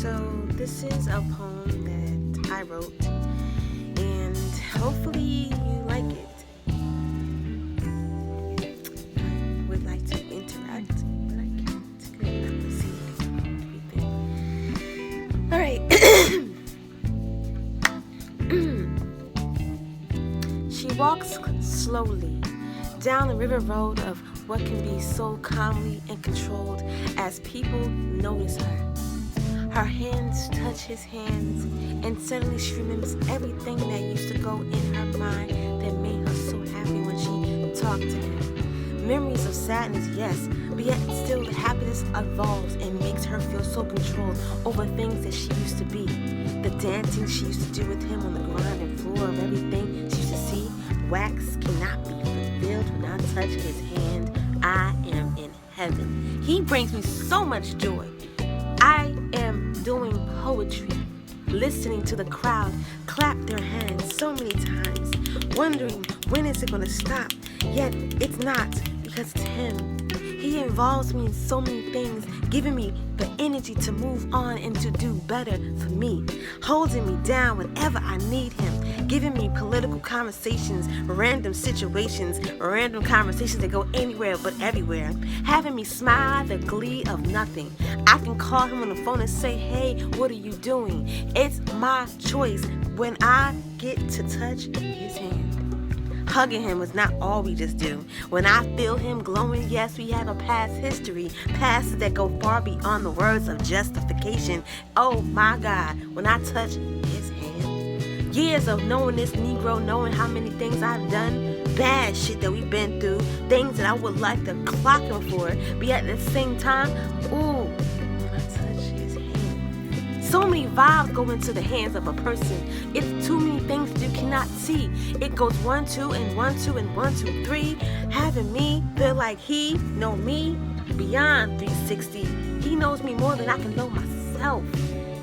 So this is a poem that I wrote, and hopefully you like it. I would like to interact, but I can't because I'm not gonna see everything. All right. She walks slowly down the river road of what can be so calmly and controlled as people notice her. Her hands touch his hands, and suddenly she remembers everything that used to go in her mind that made her so happy when she talked to him. Memories of sadness, yes, but yet still the happiness evolves and makes her feel so controlled over things that she used to be. The dancing she used to do with him on the ground and floor of everything she used to see. Wax cannot be fulfilled when I touch his hand. I am in heaven. He brings me so much joy. I am doing poetry, listening to the crowd clap their hands so many times, wondering when is it going to stop, yet it's not, because it's him. He involves me in so many things, giving me the energy to move on and to do better for me, holding me down whenever I need him, giving me political conversations, random situations, random conversations that go anywhere but everywhere, having me smile the glee of nothing. I can call him on the phone and say, hey, what are you doing? It's my choice when I get to touch his hand. Hugging him is not all we just do. When I feel him glowing, yes, we have a past history, pasts that go far beyond the words of justification. Oh my God, when I touch his hand. Years of knowing this Negro, knowing how many things I've done, bad shit that we've been through, things that I would like to clock him for, but at the same time, ooh, when I touch his hand. So many vibes go into the hands of a person. It's too many things that you cannot see. It goes 1, 2, and 1, 2, and 1, 2, 3. Having me feel like he know me beyond 360. He knows me more than I can know myself.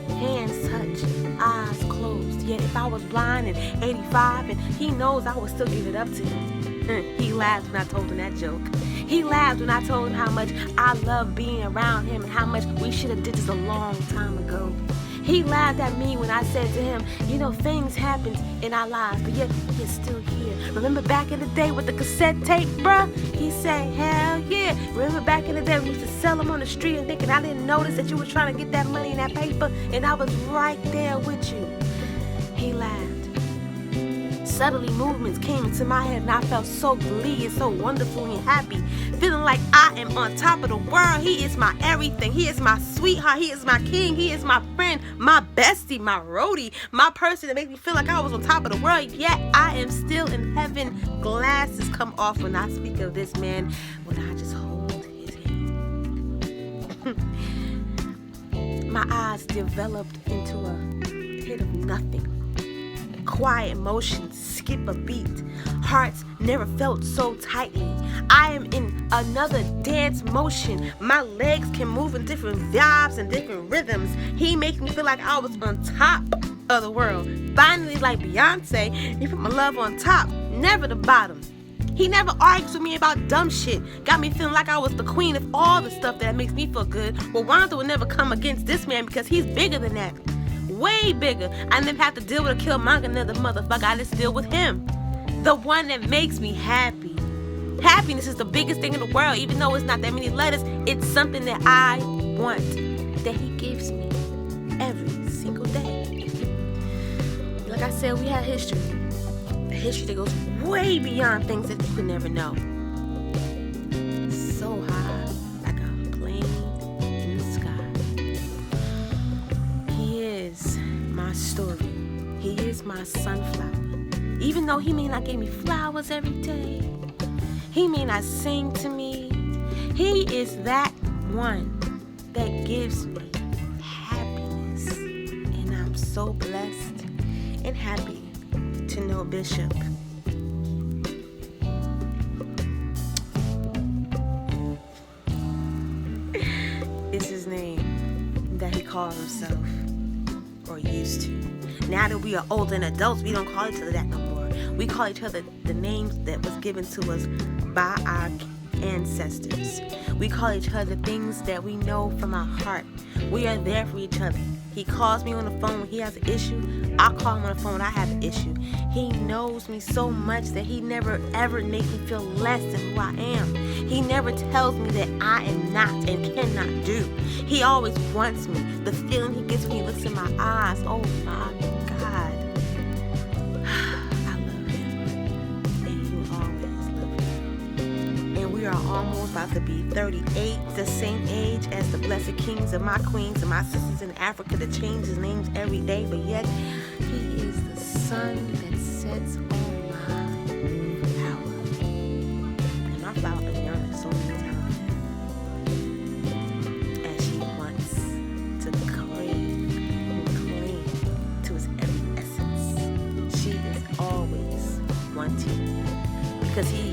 Hands touch, eyes closed. Yet if I was blind and 85 and he knows, I would still give it up to him. He laughed when I told him that joke. He laughed when I told him how much I love being around him and how much we should have did this a long time ago. He laughed at me when I said to him, you know, things happen in our lives, but yet he is still here. Remember back in the day with the cassette tape, bruh? He said, hell yeah. Remember back in the day we used to sell them on the street and thinking I didn't notice that you were trying to get that money in that paper and I was right there with you. He laughed. Suddenly movements came into my head and I felt so glee and so wonderful and happy, feeling like I am on top of the world. He is my everything. He is my sweetheart. He is my king. He is my friend, my bestie, my roadie, my person that makes me feel like I was on top of the world. Yet I am still in heaven. Glasses come off when I speak of this man, when I just hold his hand. My eyes developed into a pit of nothing. Quiet motions, skip a beat. Hearts never felt so tightly. I am in another dance motion. My legs can move in different vibes and different rhythms. He makes me feel like I was on top of the world. Finally, like Beyonce, he put my love on top, never the bottom. He never argues with me about dumb shit. Got me feeling like I was the queen of all the stuff that makes me feel good. Well, Wanda would never come against this man because he's bigger than that. Way bigger. I never have to deal with a Killmonger, another motherfucker. I just deal with him. The one that makes me happy. Happiness is the biggest thing in the world. Even though it's not that many letters, it's something that I want, that he gives me every single day. Like I said, we have history. A history that goes way beyond things that you could never know. So high, like a plane in the sky. He is my story. He is my sunflower. Even though he may not give me flowers every day, he may not sing to me, he is that one that gives me happiness. And I'm so blessed and happy to know Bishop. Is his name that he calls himself, or used to. Now that we are older and adults, we don't call each other that no more. We call each other the names that was given to us by our ancestors. We call each other things that we know from our heart. We are there for each other. He calls me on the phone when he has an issue. I call him on the phone when I have an issue. He knows me so much that he never ever makes me feel less than who I am. He never tells me that I am not and cannot do. He always wants me. The feeling he gets when he looks in my eyes, oh my God. I love him. And you always love him. And we are almost about to be 38, the same age as the blessed kings and my queens and my sisters in Africa that change his names every day, but yet he is the sun that sets on my flower. And my flower been young so many times. And she wants to crave and cling to his every essence. She is always wanting because he